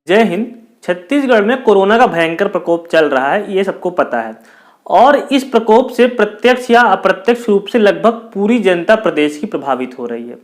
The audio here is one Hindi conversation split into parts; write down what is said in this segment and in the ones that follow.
जय हिंद। छत्तीसगढ़ में कोरोना का भयंकर प्रकोप चल रहा है, ये सबको पता है। और इस प्रकोप से प्रत्यक्ष या अप्रत्यक्ष रूप से लगभग पूरी जनता प्रदेश की प्रभावित हो रही है।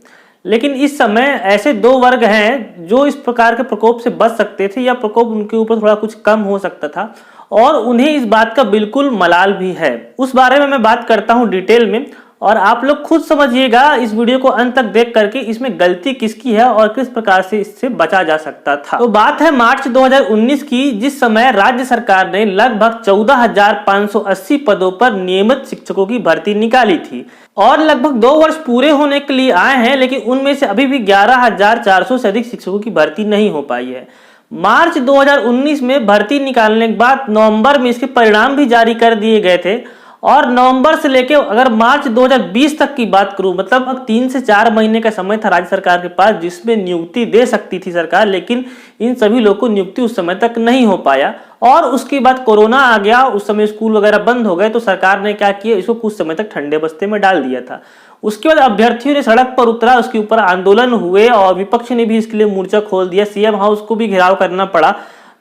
लेकिन इस समय ऐसे दो वर्ग हैं जो इस प्रकार के प्रकोप से बच सकते थे या प्रकोप उनके ऊपर थोड़ा कुछ कम हो सकता था, और उन्हें इस बात का बिल्कुल मलाल भी है। उस बारे में मैं बात करता हूं डिटेल में, और आप लोग खुद समझिएगा इस वीडियो को अंत तक देख करके इसमें गलती किसकी है और किस प्रकार से इससे बचा जा सकता था। तो बात है मार्च 2019 की, जिस समय राज्य सरकार ने लगभग 14,580 पदों पर नियमित शिक्षकों की भर्ती निकाली थी, और लगभग 2 वर्ष पूरे होने के लिए आए हैं, लेकिन उनमें से अभी भी 11,400 से अधिक शिक्षकों की भर्ती नहीं हो पाई है। मार्च 2019 में भर्ती निकालने के बाद नवंबर में इसके परिणाम भी जारी कर दिए गए थे, और नवंबर से लेकर अगर मार्च 2020 तक की बात करूं, मतलब अब 3 से 4 महीने का समय था राज्य सरकार के पास जिसमें नियुक्ति दे सकती थी सरकार, लेकिन इन सभी लोगों को नियुक्ति उस समय तक नहीं हो पाया। और उसके बाद कोरोना आ गया, उस समय स्कूल वगैरह बंद हो गए, तो सरकार ने क्या किया, इसको कुछ समय तक ठंडे बस्ते में डाल दिया था। उसके बाद अभ्यर्थियों ने सड़क पर उतरा, उसके ऊपर आंदोलन हुए और विपक्ष ने भी इसके लिए मोर्चा खोल दिया, सीएम हाउस को भी घेराव करना पड़ा।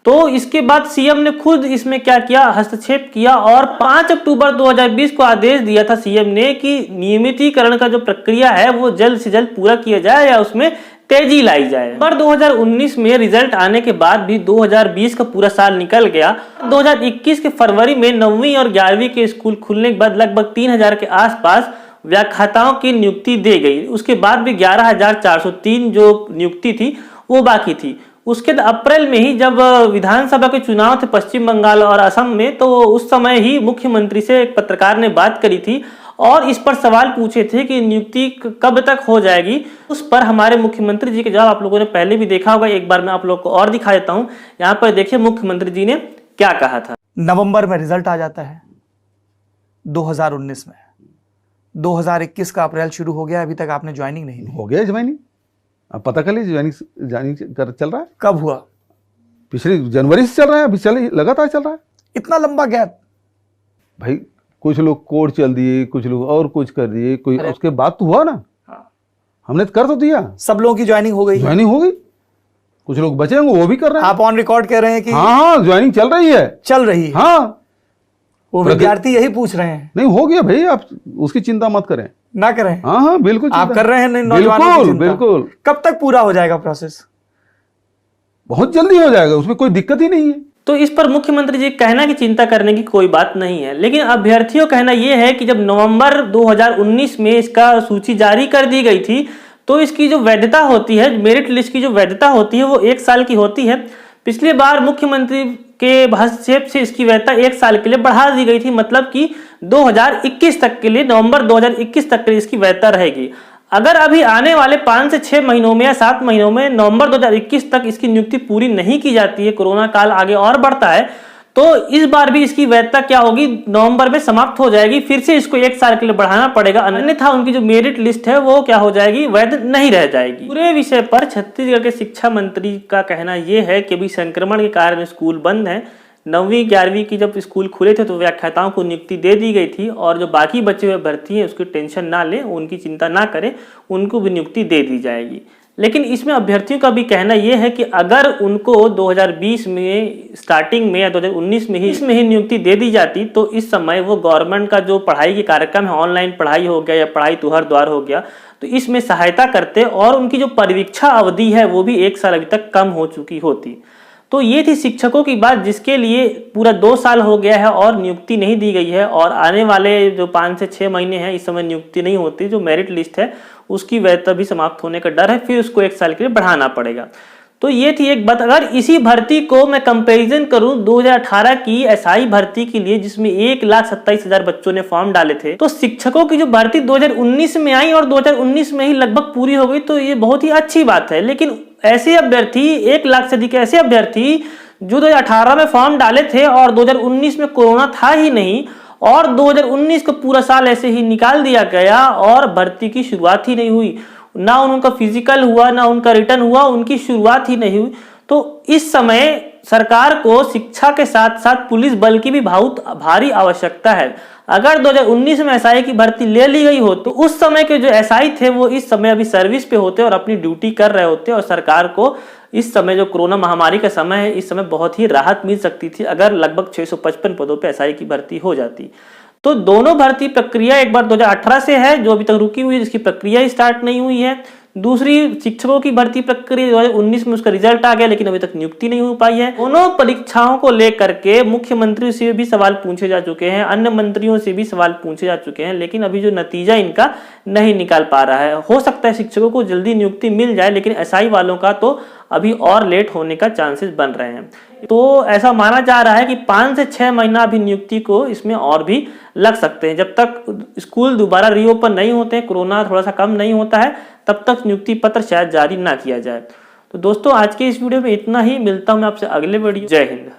तो इसके बाद सीएम ने खुद इसमें क्या किया, हस्तक्षेप किया, और 5 अक्टूबर 2020 को आदेश दिया था सीएम ने कि नियमितीकरण का जो प्रक्रिया है वो जल्द से जल्द पूरा किया जाए या उसमें तेजी लाई जाए। पर 2019 में रिजल्ट आने के बाद भी 2020 का पूरा साल निकल गया। 2021 के फरवरी में 9वीं और 11वीं के स्कूल खुलने के बाद लगभग 3,000 के आसपास व्याख्याताओं की नियुक्ति दी गई। उसके बाद भी 11,403 जो नियुक्ति थी वो बाकी थी। उसके अप्रैल में ही जब विधानसभा के चुनाव थे पश्चिम बंगाल और असम में, तो उस समय ही मुख्यमंत्री से एक पत्रकार ने बात करी थी और इस पर सवाल पूछे थे कि नियुक्ति कब तक हो जाएगी। उस पर हमारे मुख्यमंत्री जी के जवाब आप लोगों ने पहले भी देखा होगा, एक बार मैं आप लोग को और दिखा देता हूं। यहाँ पर देखिए मुख्यमंत्री जी ने क्या कहा था। नवंबर में रिजल्ट आ जाता है 2019 में, 2021 का अप्रैल शुरू हो गया, अभी तक आपने ज्वाइनिंग नहीं ली। हो गया ज्वाइनिंग, अब पता कर लीजिए ज्वाइनिंग चल रहा है। कब हुआ? पिछले जनवरी से चल रहा है, अभी लगातार चल रहा है। इतना लंबा गैप? भाई कुछ लोग कोर्ट चल दिए, कुछ लोग और कुछ कर दिए, कोई उसके बाद तो हुआ ना। हमने तो कर तो दिया, सब लोगों की ज्वाइनिंग हो गई। ज्वाइनिंग हो गई, कुछ लोग बचे होंगे वो भी कर रहे हैं। आप ऑन रिकॉर्ड कह रहे हैं कि हाँ ज्वाइनिंग चल रही है, चल रही है। हाँ, वो विद्यार्थी यही पूछ रहे हैं। नहीं हो गया भाई, आप उसकी चिंता मत करें, ना करें। हाँ हाँ बिल्कुल आप कर रहे हैं नौजवानों की चिंता। बिल्कुल। कब तक पूरा हो जाएगा प्रोसेस? बहुत जल्दी हो जाएगा, उसमें कोई दिक्कत ही नहीं है। तो इस पर मुख्यमंत्री जी कहना कि चिंता करने की कोई बात नहीं है, लेकिन अभ्यर्थियों कहना यह है कि जब नवंबर 2019 में इसका सूची जारी कर दी गई थी, तो इसकी जो वैधता होती है, मेरिट लिस्ट की जो वैधता होती है वो 1 साल की होती है। पिछली बार मुख्यमंत्री के हस्तक्षेप से इसकी वैधता 1 साल के लिए बढ़ा दी गई थी, मतलब कि 2021 तक के लिए, नवंबर 2021 तक के लिए इसकी वैधता रहेगी। अगर अभी आने वाले 5 से 6 महीनों में या 7 महीनों में नवंबर 2021 तक इसकी नियुक्ति पूरी नहीं की जाती है, कोरोना काल आगे और बढ़ता है, तो इस बार भी इसकी वैधता क्या होगी, नवंबर में समाप्त हो जाएगी। फिर से इसको 1 साल के लिए बढ़ाना पड़ेगा, अन्यथा उनकी जो मेरिट लिस्ट है वो क्या हो जाएगी, वैध नहीं रह जाएगी। पूरे विषय पर छत्तीसगढ़ के शिक्षा मंत्री का कहना यह है कि अभी संक्रमण के कारण स्कूल बंद है। 9वीं 11वीं की जब स्कूल खुले थे तो व्याख्याताओं को नियुक्ति दे दी गई थी, और जो बाकी बचे हुए भर्ती हैं उसकी टेंशन ना लें, उनकी चिंता ना करें, उनको भी नियुक्ति दे दी जाएगी। लेकिन इसमें अभ्यर्थियों का भी कहना यह है कि अगर उनको 2020 में स्टार्टिंग में या 2019 में ही नियुक्ति दे दी जाती, तो इस समय वो गवर्नमेंट का जो पढ़ाई के कार्यक्रम है, ऑनलाइन पढ़ाई हो गया या पढ़ाई तुहर द्वार हो गया, तो इसमें सहायता करते और उनकी जो परीक्षा अवधि है वो भी 1 साल अभी तक कम हो चुकी होती। तो ये थी शिक्षकों की बात, जिसके लिए पूरा 2 साल हो गया है और नियुक्ति नहीं दी गई है, और आने वाले जो 5 से 6 महीने हैं इस समय नियुक्ति नहीं होती। जो मेरिट लिस्ट है उसकी वैधता भी समाप्त होने का डर है, फिर उसको 1 साल के लिए बढ़ाना पड़ेगा। तो ये थी एक बात। अगर इसी भर्ती को मैं कंपैरिजन करूं 2018 की एसआई भर्ती के लिए, जिसमें 1,27,000 बच्चों ने फॉर्म डाले थे, तो शिक्षकों की जो भर्ती 2019 में आई और 2019 में ही लगभग पूरी हो गई, तो ये बहुत ही अच्छी बात है। लेकिन ऐसे अभ्यर्थी, 1 लाख से अधिक ऐसे अभ्यर्थी जो 2018 में फॉर्म डाले थे और 2019 में कोरोना था ही नहीं, और 2019 का पूरा साल ऐसे ही निकाल दिया गया और भर्ती की शुरुआत ही नहीं हुई, ना उनका फिजिकल हुआ ना उनका रिटर्न हुआ, उनकी शुरुआत ही नहीं हुई। तो तो इस समय सरकार को शिक्षा के साथ साथ पुलिस बल की भी बहुत भारी आवश्यकता है। अगर 2019 में एसआई की भर्ती ले ली गई हो तो उस समय के जो एसआई थे वो इस समय अभी सर्विस पे होते और अपनी ड्यूटी कर रहे होते, और सरकार को इस समय जो कोरोना महामारी का समय है इस समय बहुत ही राहत मिल सकती थी अगर लगभग 655 पदों पे एसआई की भर्ती हो जाती। तो दोनों भर्ती प्रक्रिया एक बार 2018 से है जो अभी तक रुकी हुई है, जिसकी प्रक्रिया स्टार्ट नहीं हुई है। दूसरी शिक्षकों की भर्ती प्रक्रिया 2019 में उसका रिजल्ट आ गया लेकिन अभी तक नियुक्ति नहीं हो पाई है। दोनों परीक्षाओं को लेकर के मुख्यमंत्री से भी सवाल पूछे जा चुके हैं, अन्य मंत्रियों से भी सवाल पूछे जा चुके हैं, लेकिन अभी जो नतीजा इनका नहीं निकाल पा रहा है। हो सकता है शिक्षकों को जल्दी नियुक्ति मिल जाए लेकिन एसआई वालों का तो अभी और लेट होने का चांसेस बन रहे हैं। तो ऐसा माना जा रहा है कि 5 से 6 महीना अभी नियुक्ति को इसमें और भी लग सकते हैं। जब तक स्कूल दोबारा रीओपन नहीं होते हैं, कोरोना थोड़ा सा कम नहीं होता है, तब तक नियुक्ति पत्र शायद जारी ना किया जाए। तो दोस्तों आज के इस वीडियो में इतना ही, मिलता हूं मैं आपसे अगले वीडियो। जय हिंद।